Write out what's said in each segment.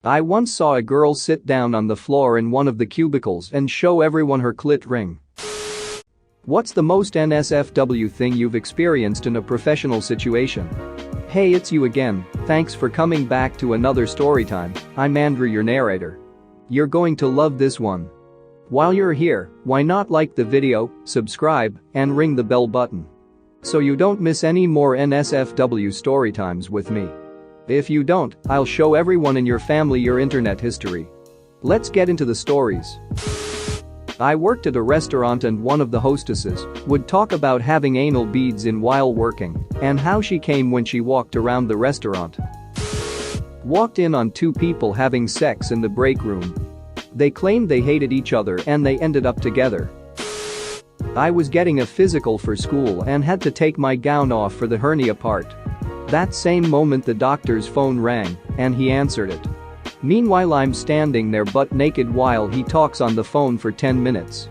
I once saw a girl sit down on the floor in one of the cubicles and show everyone her clit ring. What's the most NSFW thing you've experienced in a professional situation? Hey, it's you again, thanks for coming back to another storytime. I'm Andrew, your narrator. You're going to love this one. While you're here, why not like the video, subscribe, and ring the bell button so you don't miss any more NSFW storytimes with me. If you don't, I'll show everyone in your family your internet history. Let's get into the stories. I worked at a restaurant and one of the hostesses would talk about having anal beads in while working and how she came when she walked around the restaurant. Walked in on two people having sex in the break room. They claimed they hated each other and they ended up together. I was getting a physical for school and had to take my gown off for the hernia part. That same moment the doctor's phone rang and he answered it. Meanwhile I'm standing there butt naked while he talks on the phone for 10 minutes.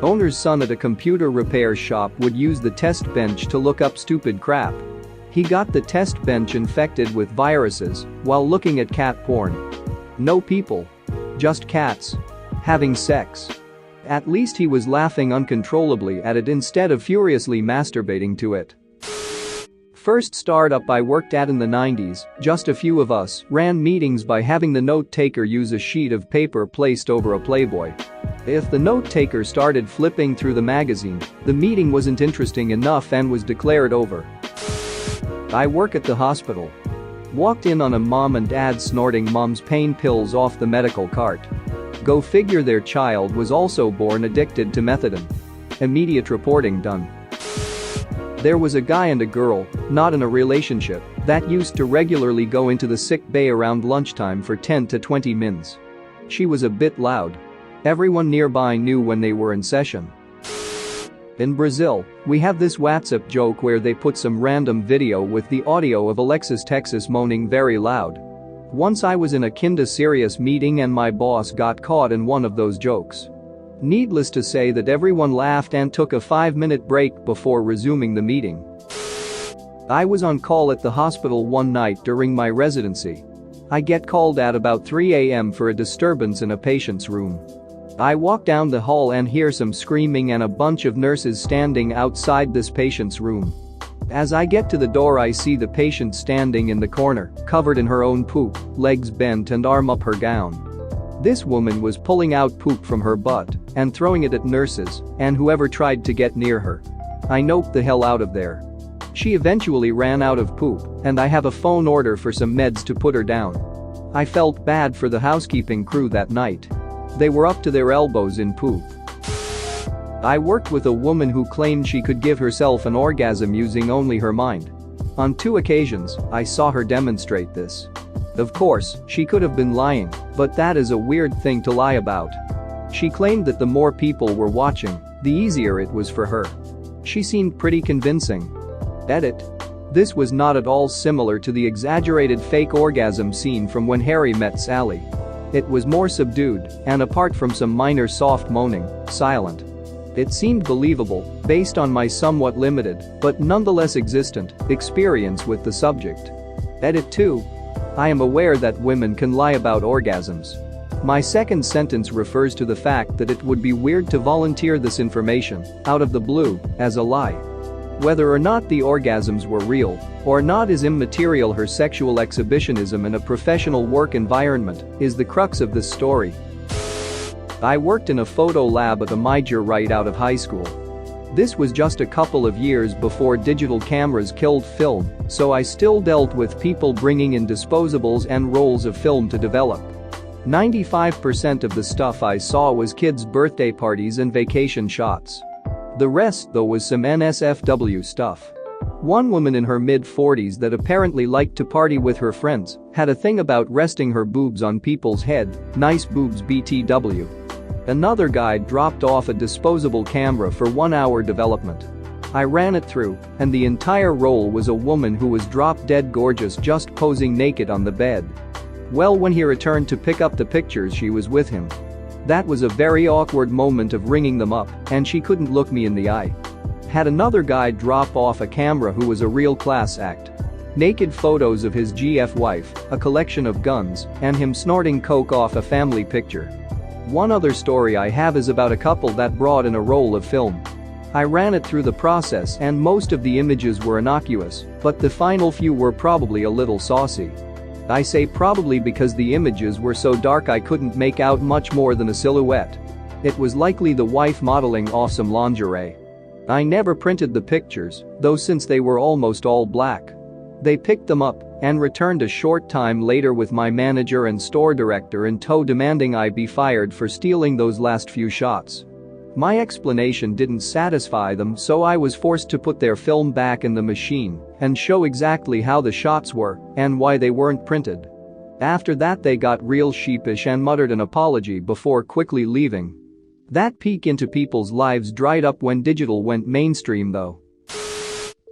Owner's son at a computer repair shop would use the test bench to look up stupid crap. He got the test bench infected with viruses while looking at cat porn. No people. Just cats. Having sex. At least he was laughing uncontrollably at it instead of furiously masturbating to it. First startup I worked at in the 90s, just a few of us ran meetings by having the note taker use a sheet of paper placed over a Playboy. If the note taker started flipping through the magazine, the meeting wasn't interesting enough and was declared over. I work at the hospital. Walked in on a mom and dad snorting mom's pain pills off the medical cart. Go figure, their child was also born addicted to methadone. Immediate reporting done. There was a guy and a girl, not in a relationship, that used to regularly go into the sick bay around lunchtime for 10 to 20 mins. She was a bit loud. Everyone nearby knew when they were in session. In Brazil, we have this WhatsApp joke where they put some random video with the audio of Alexis Texas moaning very loud. Once I was in a kinda serious meeting and my boss got caught in one of those jokes. Needless to say that everyone laughed and took a 5-minute break before resuming the meeting. I was on call at the hospital one night during my residency. I get called at about 3 a.m. for a disturbance in a patient's room. I walk down the hall and hear some screaming and a bunch of nurses standing outside this patient's room. As I get to the door I see the patient standing in the corner, covered in her own poop, legs bent and arm up her gown. This woman was pulling out poop from her butt and throwing it at nurses and whoever tried to get near her. I noped the hell out of there. She eventually ran out of poop and I have a phone order for some meds to put her down. I felt bad for the housekeeping crew that night. They were up to their elbows in poop. I worked with a woman who claimed she could give herself an orgasm using only her mind. On 2 occasions, I saw her demonstrate this. Of course, she could have been lying, but that is a weird thing to lie about. She claimed that the more people were watching, the easier it was for her. She seemed pretty convincing. Edit. This was not at all similar to the exaggerated fake orgasm scene from When Harry Met Sally. It was more subdued, and apart from some minor soft moaning, silent. It seemed believable, based on my somewhat limited, but nonetheless existent, experience with the subject. Edit 2. I am aware that women can lie about orgasms. My second sentence refers to the fact that it would be weird to volunteer this information, out of the blue, as a lie. Whether or not the orgasms were real or not is immaterial. Her sexual exhibitionism in a professional work environment is the crux of this story. I worked in a photo lab at a major right out of high school. This was just a couple of years before digital cameras killed film, so I still dealt with people bringing in disposables and rolls of film to develop. 95% of the stuff I saw was kids' birthday parties and vacation shots. The rest, though, was some NSFW stuff. One woman in her mid-40s that apparently liked to party with her friends had a thing about resting her boobs on people's head, nice boobs BTW. Another guy dropped off a disposable camera for 1 hour development. I ran it through, and the entire roll was a woman who was drop-dead gorgeous just posing naked on the bed. Well, when he returned to pick up the pictures she was with him. That was a very awkward moment of ringing them up, and she couldn't look me in the eye. Had another guy drop off a camera who was a real class act. Naked photos of his GF wife, a collection of guns, and him snorting coke off a family picture. One other story I have is about a couple that brought in a roll of film. I ran it through the process and most of the images were innocuous, but the final few were probably a little saucy. I say probably because the images were so dark I couldn't make out much more than a silhouette. It was likely the wife modeling off some lingerie. I never printed the pictures, though, since they were almost all black. They picked them up and returned a short time later with my manager and store director in tow, demanding I be fired for stealing those last few shots. My explanation didn't satisfy them, so I was forced to put their film back in the machine and show exactly how the shots were and why they weren't printed. After that they got real sheepish and muttered an apology before quickly leaving. That peek into people's lives dried up when digital went mainstream though.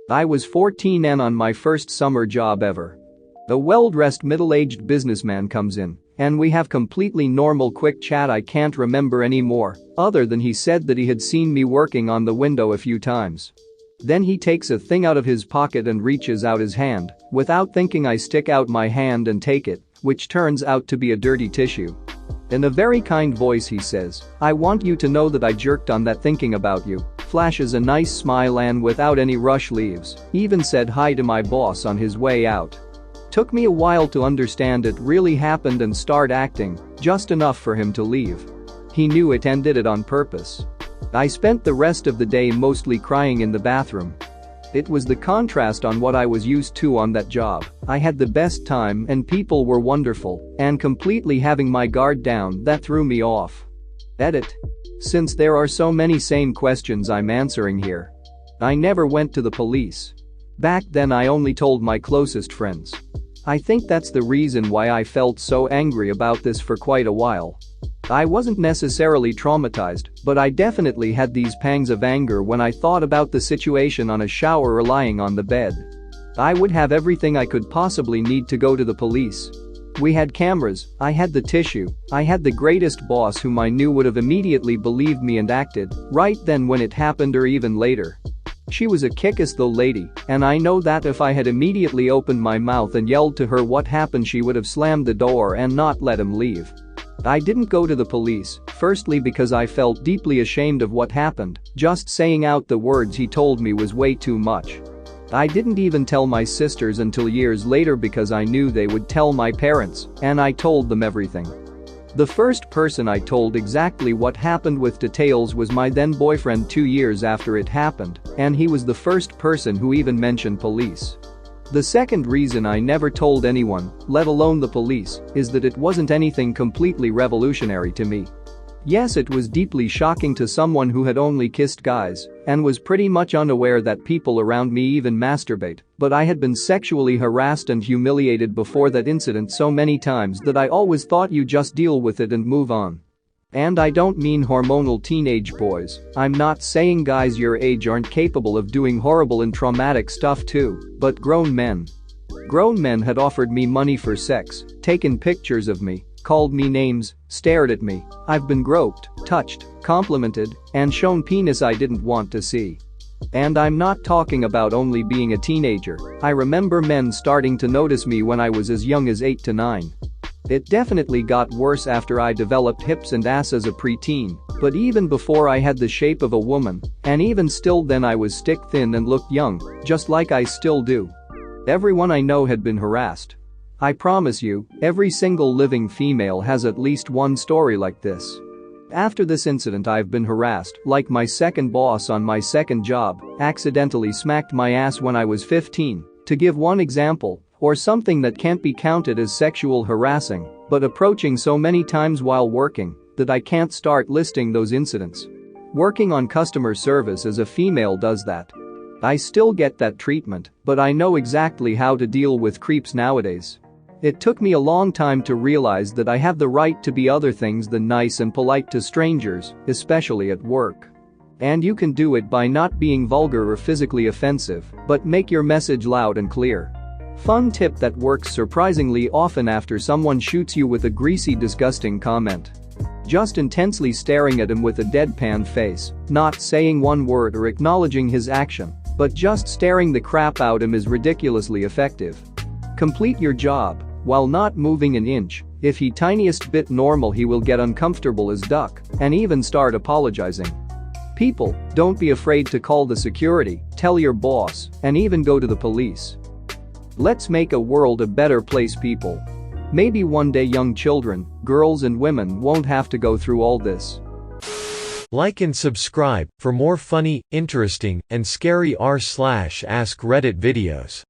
I was 14 and on my first summer job ever. A well-dressed middle-aged businessman comes in, and we have completely normal quick chat. I can't remember anymore, other than he said that he had seen me working on the window a few times. Then he takes a thing out of his pocket and reaches out his hand. Without thinking, I stick out my hand and take it, which turns out to be a dirty tissue. In a very kind voice he says, "I want you to know that I jerked on that thinking about you." Flashes a nice smile and without any rush leaves. Even said hi to my boss on his way out. Took me a while to understand it really happened and start acting, just enough for him to leave. He knew it and did it on purpose. I spent the rest of the day mostly crying in the bathroom. It was the contrast on what I was used to on that job. I had the best time and people were wonderful, and completely having my guard down that threw me off. Edit. Since there are so many same questions I'm answering here. I never went to the police. Back then I only told my closest friends. I think that's the reason why I felt so angry about this for quite a while. I wasn't necessarily traumatized, but I definitely had these pangs of anger when I thought about the situation on a shower or lying on the bed. I would have everything I could possibly need to go to the police. We had cameras, I had the tissue, I had the greatest boss whom I knew would have immediately believed me and acted right then when it happened or even later. She was a kick-ass though lady, and I know that if I had immediately opened my mouth and yelled to her what happened, she would have slammed the door and not let him leave. I didn't go to the police, firstly because I felt deeply ashamed of what happened. Just saying out the words he told me was way too much. I didn't even tell my sisters until years later because I knew they would tell my parents, and I told them everything. The first person I told exactly what happened with details was my then boyfriend 2 years after it happened, and he was the first person who even mentioned police. The second reason I never told anyone, let alone the police, is that it wasn't anything completely revolutionary to me. Yes, it was deeply shocking to someone who had only kissed guys and was pretty much unaware that people around me even masturbate, but I had been sexually harassed and humiliated before that incident so many times that I always thought you just deal with it and move on. And I don't mean hormonal teenage boys. I'm not saying guys your age aren't capable of doing horrible and traumatic stuff too, but grown men. Grown men had offered me money for sex, taken pictures of me, called me names, stared at me. I've been groped, touched, complimented, and shown penis I didn't want to see. And I'm not talking about only being a teenager. I remember men starting to notice me when I was as young as 8 to 9. It definitely got worse after I developed hips and ass as a preteen, but even before I had the shape of a woman, and even still then I was stick thin and looked young, just like I still do. Everyone I know had been harassed. I promise you, every single living female has at least one story like this. After this incident I've been harassed, like my second boss on my second job accidentally smacked my ass when I was 15, to give one example, or something that can't be counted as sexual harassing, but approaching so many times while working that I can't start listing those incidents. Working on customer service as a female does that. I still get that treatment, but I know exactly how to deal with creeps nowadays. It took me a long time to realize that I have the right to be other things than nice and polite to strangers, especially at work. And you can do it by not being vulgar or physically offensive, but make your message loud and clear. Fun tip that works surprisingly often after someone shoots you with a greasy, disgusting comment. Just intensely staring at him with a deadpan face, not saying one word or acknowledging his action. But just staring the crap out him is ridiculously effective. Complete your job while not moving an inch. If he tiniest bit normal, he will get uncomfortable as duck and even start apologizing. People, don't be afraid to call the security, tell your boss, and even go to the police. Let's make a world a better place, people. Maybe one day young children, girls and women won't have to go through all this. Like and subscribe for more funny, interesting, and scary r/ask Reddit videos.